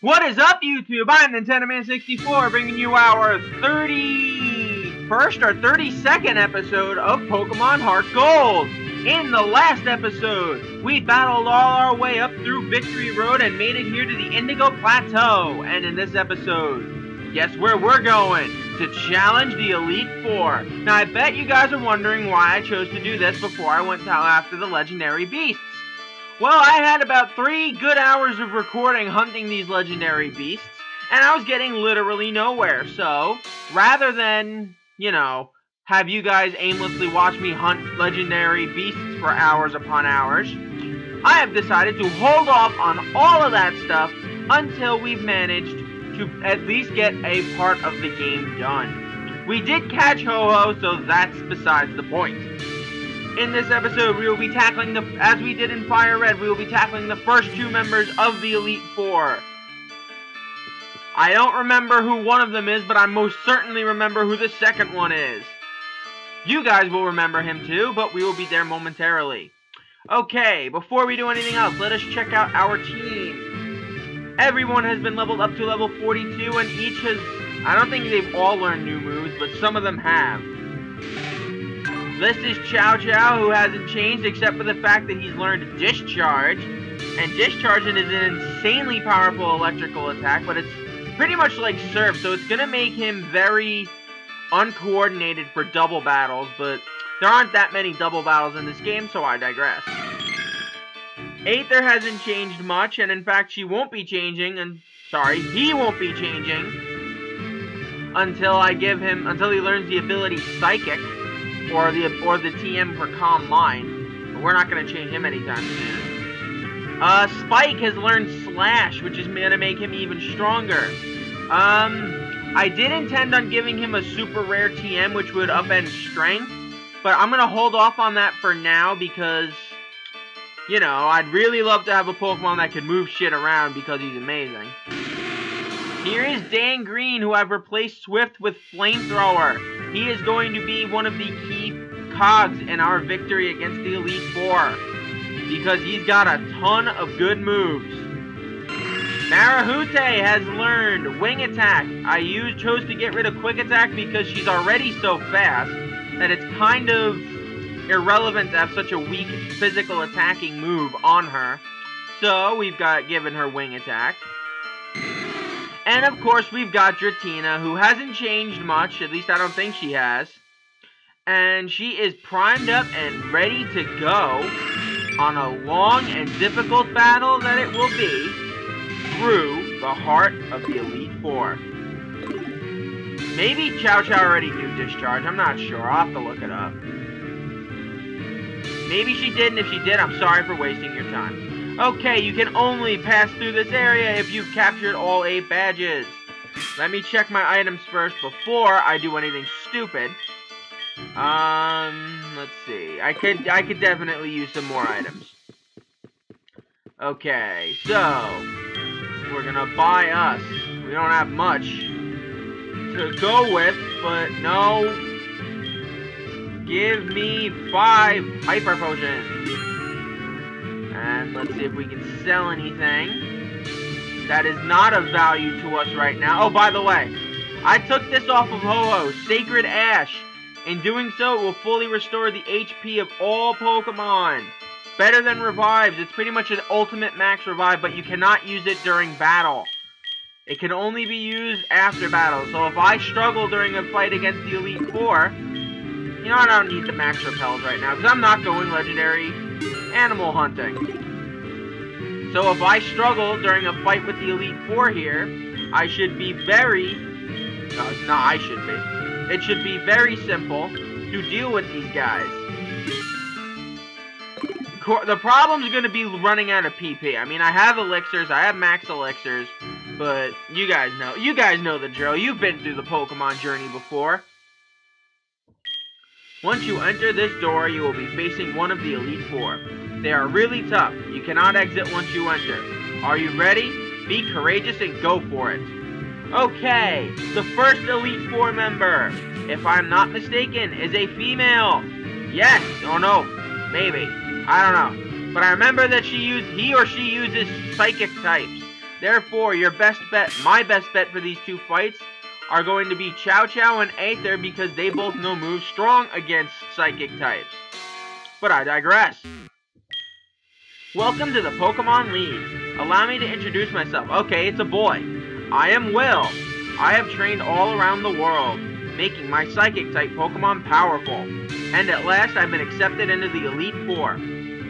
What is up, YouTube? I'm NintendoMan64, bringing you our 31st or 32nd episode of Pokemon HeartGold. In the last episode, we battled all our way up through Victory Road and made it here to the Indigo Plateau. And in this episode, guess where we're going? To challenge the Elite Four. Now, I bet you guys are wondering why I chose to do this before I went after the legendary beasts. Well, I had about 3 good hours of recording hunting these legendary beasts, and I was getting literally nowhere. So, rather than, have you guys aimlessly watch me hunt legendary beasts for hours upon hours, I have decided to hold off on all of that stuff until we've managed to at least get a part of the game done. We did catch Ho-Oh, so that's besides the point. In this episode, we will be tackling as we did in Fire Red, we will be tackling the first 2 members of the Elite Four. I don't remember who one of them is, but I most certainly remember who the second one is. You guys will remember him too, but we will be there momentarily. Okay, before we do anything else, let us check out our team. Everyone has been leveled up to level 42, and each has, I don't think they've all learned new moves, but some of them have. This is Chow Chow, who hasn't changed except for the fact that he's learned Discharge. And Discharging is an insanely powerful electrical attack, but it's pretty much like Surf, so it's going to make him very uncoordinated for double battles, but there aren't that many double battles in this game, so I digress. Aether hasn't changed much, and in fact she won't be changing, he won't be changing until he learns the ability Psychic. Or the TM for Calm Mind. But we're not going to change him anytime soon. Spike has learned Slash, which is going to make him even stronger. I did intend on giving him a super rare TM, which would upend Strength. But I'm going to hold off on that for now because, I'd really love to have a Pokemon that could move shit around because he's amazing. Here is Dan Green, who I've replaced Swift with Flamethrower. He is going to be one of the key cogs in our victory against the Elite Four, because he's got a ton of good moves. Marahute has learned Wing Attack. I chose to get rid of Quick Attack because she's already so fast that it's kind of irrelevant to have such a weak physical attacking move on her. So we've given her Wing Attack. And of course, we've got Dratina, who hasn't changed much, at least I don't think she has. And she is primed up and ready to go on a long and difficult battle that it will be through the heart of the Elite Four. Maybe Chow Chow already knew Discharge, I'm not sure, I'll have to look it up. Maybe she did, and if she did, I'm sorry for wasting your time. Okay, you can only pass through this area if you've captured all 8 badges. Let me check my items first before I do anything stupid. Let's see. I could definitely use some more items. Okay, so we're gonna buy us. We don't have much to go with, but no. Give me 5 Hyper Potions. And let's see if we can sell anything that is not of value to us right now. Oh, by the way, I took this off of Ho-Oh, Sacred Ash. In doing so, it will fully restore the HP of all Pokemon. Better than Revives. It's pretty much an ultimate max revive, but you cannot use it during battle. It can only be used after battle. So if I struggle during a fight against the Elite Four, I don't need the max repels right now, because I'm not going legendary animal hunting. So if I struggle during a fight with the Elite Four here, it should be very simple to deal with these guys. The problem is going to be running out of PP. I mean, I have elixirs, I have max elixirs, but you guys know the drill. You've been through the Pokemon journey before. Once you enter this door, you will be facing one of the Elite Four. They are really tough. You cannot exit once you enter. Are you ready? Be courageous and go for it. Okay, the first Elite Four member, if I'm not mistaken, is a female. Yes, or no, maybe. I don't know. But I remember that he or she uses Psychic types. Therefore, your best bet, my best bet for these two fights are going to be Chow Chow and Aether because they both know moves strong against Psychic types. But I digress. Welcome to the Pokemon League. Allow me to introduce myself. Okay, it's a boy. I am Will. I have trained all around the world, making my Psychic type Pokemon powerful. And at last, I've been accepted into the Elite Four.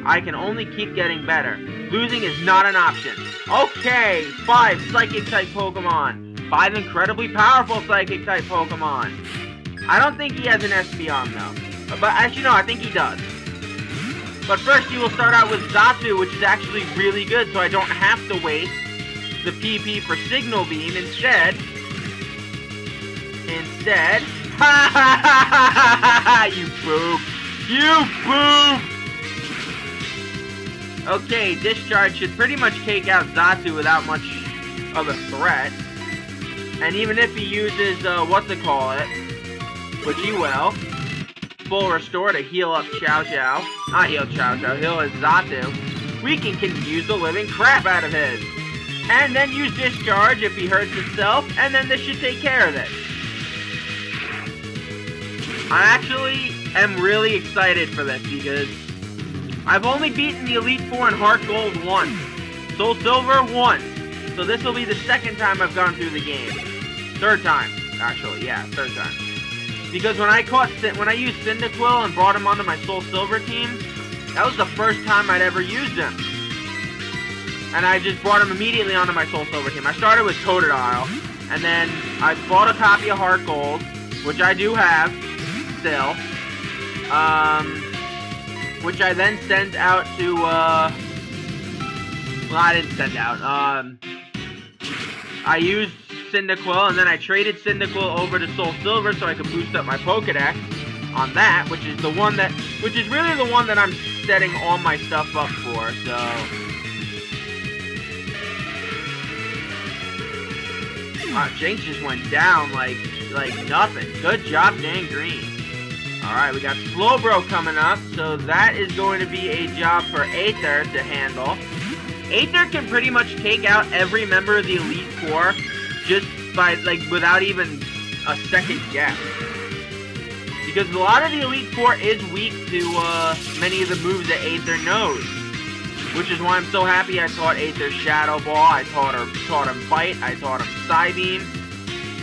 I can only keep getting better. Losing is not an option. Okay, 5 Psychic type Pokemon. 5 incredibly powerful Psychic type Pokemon. I don't think he has an Espeon though. But actually no, I think he does. But first he will start out with Xatu, which is actually really good, so I don't have to waste the PP for Signal Beam. Instead, ha ha ha ha ha, you boob. You boob! Okay, Discharge should pretty much take out Xatu without much of a threat. And even if he uses, which he will, Full Restore to heal up Chow Chow, not heal Chow Chow, heal his Xatu, we can confuse the living crap out of his. And then use Discharge if he hurts himself, and then this should take care of it. I actually am really excited for this because I've only beaten the Elite Four in HeartGold once, Soul Silver once, so this will be the second time I've gone through the game. Third time, actually, yeah, third time. Because when I used Cyndaquil and brought him onto my Soul Silver team, that was the first time I'd ever used him. And I just brought him immediately onto my Soul Silver team. I started with Totodile, and then I bought a copy of HeartGold, which I do have, still. Which I then sent out to, well, I didn't send out, I used Cyndaquil, and then I traded Cyndaquil over to Soul Silver so I could boost up my Pokedex on that, which is really the one that I'm setting all my stuff up for, so. Wow, Jynx just went down like nothing. Good job, Dan Green. Alright, we got Slowbro coming up, so that is going to be a job for Aether to handle. Aether can pretty much take out every member of the Elite Four just by, without even a second guess. Because a lot of the Elite Four is weak to, many of the moves that Aether knows. Which is why I'm so happy I taught Aether Shadow Ball, I taught him Bite, I taught him Psybeam.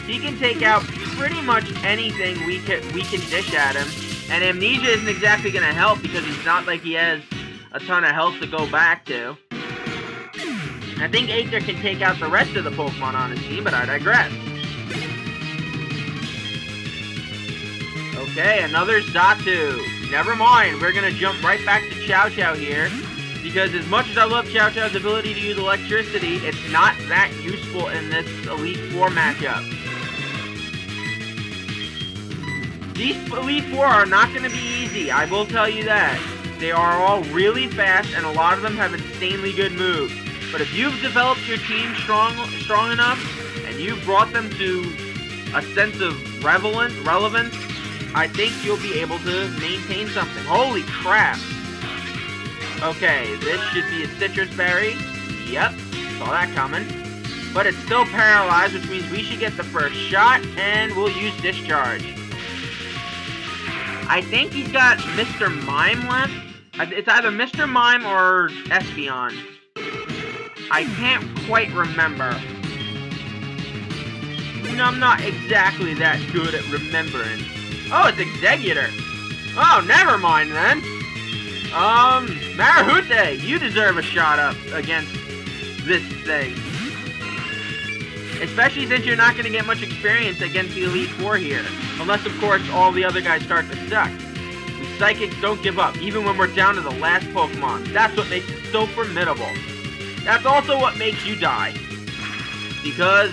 He can take out pretty much anything we can dish at him, and Amnesia isn't exactly going to help because he's not like he has a ton of health to go back to. I think Aether can take out the rest of the Pokemon on his team, but I digress. Okay, another Xatu. Never mind, we're going to jump right back to Chow Chow here, because as much as I love Chow Chow's ability to use electricity, it's not that useful in this Elite Four matchup. These Elite Four are not going to be easy, I will tell you that. They are all really fast, and a lot of them have insanely good moves. But if you've developed your team strong enough, and you've brought them to a sense of relevance, I think you'll be able to maintain something. Holy crap! Okay, this should be a Citrus Berry. Yep, saw that coming. But it's still paralyzed, which means we should get the first shot, and we'll use Discharge. I think he's got Mr. Mime left. It's either Mr. Mime or Espeon. I can't quite remember. No, I'm not exactly that good at remembering. Oh, it's Exeggutor. Oh, never mind then. Marahute, you deserve a shot up against this thing. Especially since you're not going to get much experience against the Elite Four here. Unless, of course, all the other guys start to suck. The Psychics don't give up, even when we're down to the last Pokemon. That's what makes it so formidable. That's also what makes you die. Because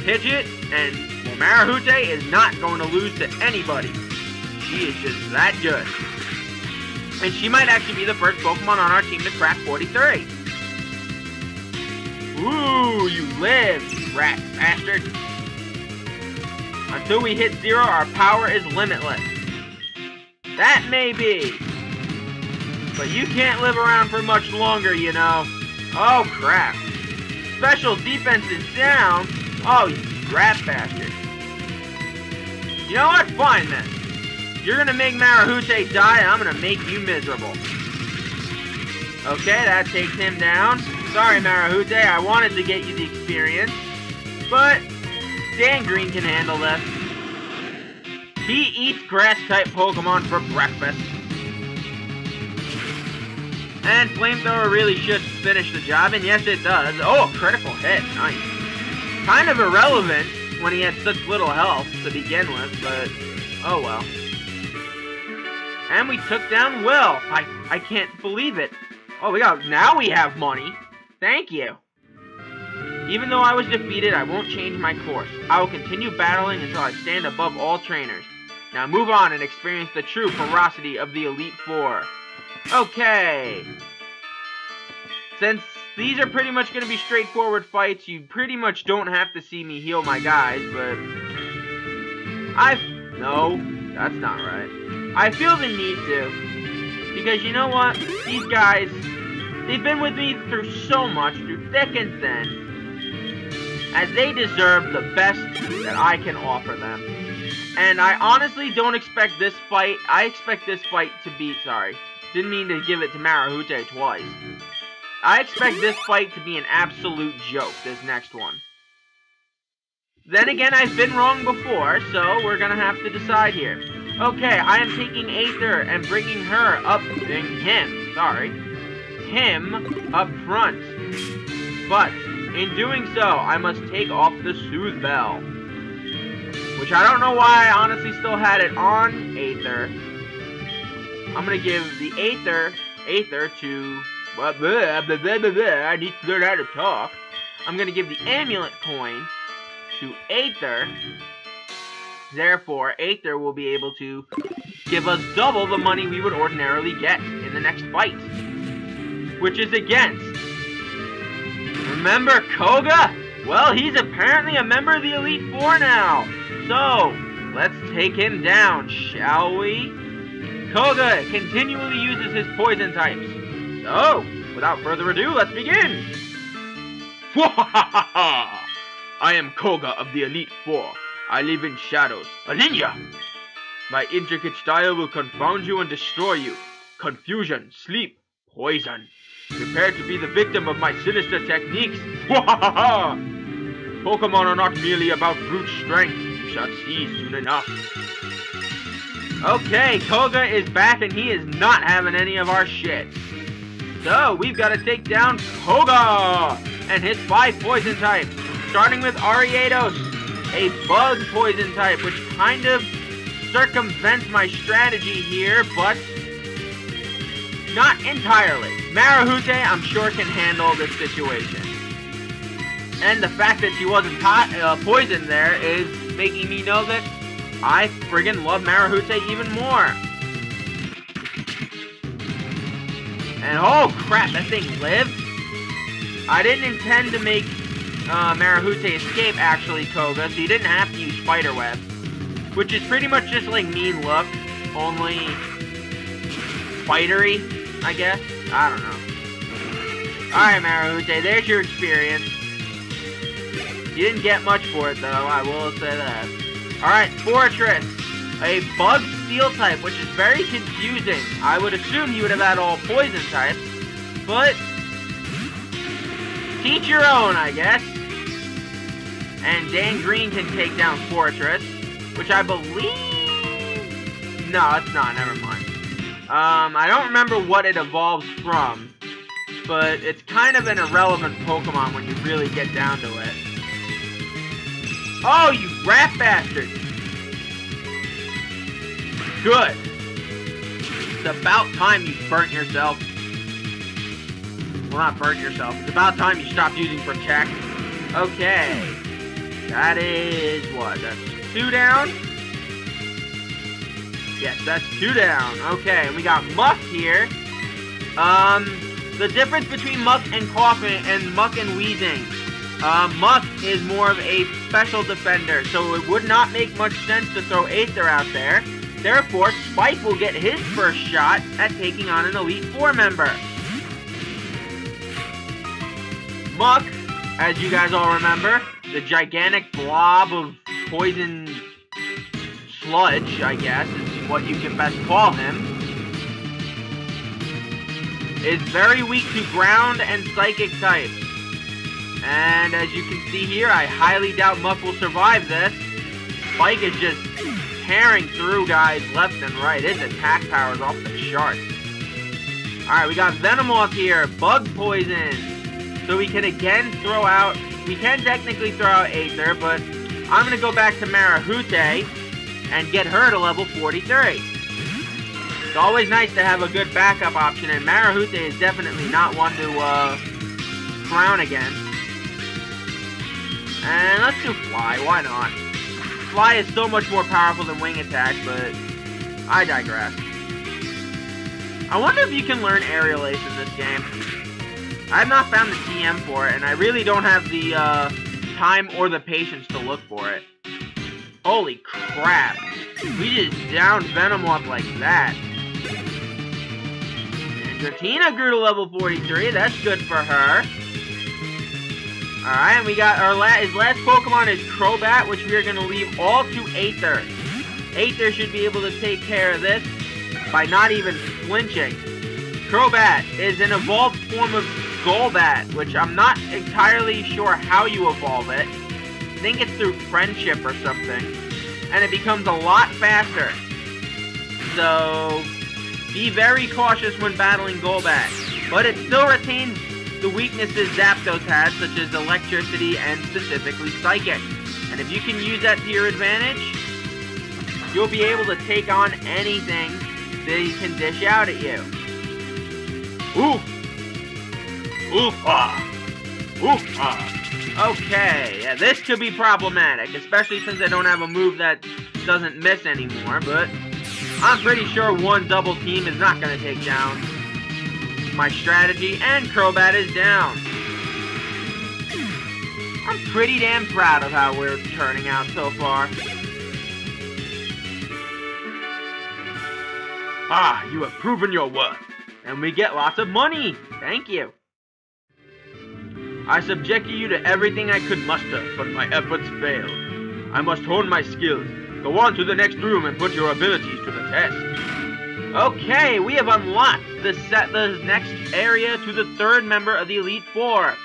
Pidgeot and Marahute is not going to lose to anybody. She is just that good. And she might actually be the first Pokemon on our team to crack 43. Ooh, you live, you rat bastard. Until we hit 0, our power is limitless. That may be. But you can't live around for much longer, you know. Oh, crap. special defense is down. Oh, you rat bastard. You know what? Fine then. You're gonna make Marahute die, and I'm gonna make you miserable. Okay, that takes him down. Sorry, Marahute, I wanted to get you the experience. But Dan Green can handle this. He eats grass-type Pokemon for breakfast. And Flamethrower really should finish the job, and yes it does. Oh, a critical hit. Nice. Kind of irrelevant when he had such little health to begin with, but oh well. And we took down Will. I can't believe it. Oh, now we have money. Thank you. Even though I was defeated, I won't change my course. I will continue battling until I stand above all trainers. Now move on and experience the true ferocity of the Elite Four. Okay. Since these are pretty much going to be straightforward fights, you pretty much don't have to see me heal my guys, but no, that's not right. I feel the need to, because you know what? These guys, they've been with me through so much, through thick and thin, as they deserve the best that I can offer them. And I honestly don't expect this fight, I expect this fight to be, didn't mean to give it to Marahute twice. I expect this fight to be an absolute joke, this next one. Then again, I've been wrong before, so we're gonna have to decide here. Okay, I am taking Aether and bringing him up front. But, in doing so, I must take off the Soothe Bell. Which I don't know why I honestly still had it on Aether. I'm gonna give the Aether to... I need to learn how to talk. I'm gonna give the Amulet Coin to Aether. Therefore, Aether will be able to give us double the money we would ordinarily get in the next fight. Which is against... Remember Koga? Well, he's apparently a member of the Elite Four now. So, let's take him down, shall we? Koga continually uses his poison types. So, without further ado, let's begin! I am Koga of the Elite Four. I live in shadows. A ninja! My intricate style will confound you and destroy you. Confusion, sleep, poison. Prepare to be the victim of my sinister techniques. Pokemon are not merely about brute strength. You shall see soon enough. Okay, Koga is back and he is not having any of our shit. So, we've got to take down Koga and his 5 poison types. Starting with Ariados, a bug poison type, which kind of circumvents my strategy here, but not entirely. Marahute, I'm sure, can handle this situation. And the fact that she wasn't poisoned there is making me know that I friggin' love Marahute even more. And oh crap, that thing lived? I didn't intend to make Marahute escape, actually, Koga, so you didn't have to use Spiderweb. Which is pretty much just like Mean Look, only spidery, I guess? I don't know. Alright, Marahute, there's your experience. You didn't get much for it, though, I will say that. Alright, Forretress, a bug steel type, which is very confusing. I would assume he would have had all poison types, but teach your own, I guess. And Dan Green can take down Forretress, which I believe... No, it's not, never mind. I don't remember what it evolves from, but it's kind of an irrelevant Pokemon when you really get down to it. Oh, you rat bastard! Good. It's about time you burnt yourself. Well, not burnt yourself. It's about time you stopped using Protect. Okay. That is what? That's 2 down? Yes, that's 2 down. Okay, and we got Muck here. The difference between Muck and coughing and Muck and wheezing. Muck is more of a special defender, so it would not make much sense to throw Aether out there. Therefore, Spike will get his first shot at taking on an Elite Four member. Muck as you guys all remember, the gigantic blob of poison sludge, I guess, is what you can best call him, is very weak to ground and psychic types. And as you can see here, I highly doubt Muff will survive this. Spike is just tearing through guys left and right. His attack power is off the charts. Alright, we got Venomoth here. Bug poison. So we can again throw out... We can technically throw out Aether, but I'm going to go back to Marahute and get her to level 43. It's always nice to have a good backup option, and Marahute is definitely not one to frown against. And let's do Fly, why not? Fly is so much more powerful than Wing Attack, but I digress. I wonder if you can learn Aerial Ace in this game. I have not found the TM for it, and I really don't have the time or the patience to look for it. Holy crap. We just downed Venomoth like that. And Dratini grew to level 43. That's good for her. Alright, and we got our his last Pokemon is Crobat, which we are going to leave all to Aether. Aether should be able to take care of this by not even flinching. Crobat is an evolved form of Golbat, which I'm not entirely sure how you evolve it. I think it's through friendship or something. And it becomes a lot faster. So, be very cautious when battling Golbat. But it still retains the weaknesses Zapdos has, such as electricity and specifically Psychic. And if you can use that to your advantage, you'll be able to take on anything that he can dish out at you. Oof! Oof-ah! Oof-ah! Okay, yeah, this could be problematic, especially since I don't have a move that doesn't miss anymore, but I'm pretty sure one double team is not going to take down my strategy, and Crobat is down. I'm pretty damn proud of how we're turning out so far. Ah, you have proven your worth, and we get lots of money. Thank you. I subjected you to everything I could muster, but my efforts failed. I must hone my skills. Go on to the next room and put your abilities to the test. Okay, we have unlocked the next area to the third member of the Elite Four.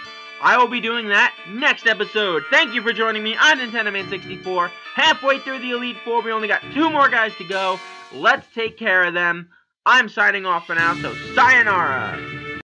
I will be doing that next episode. Thank you for joining me. I'm NintendoMan64. Halfway through the Elite Four, we only got 2 more guys to go. Let's take care of them. I'm signing off for now, so sayonara.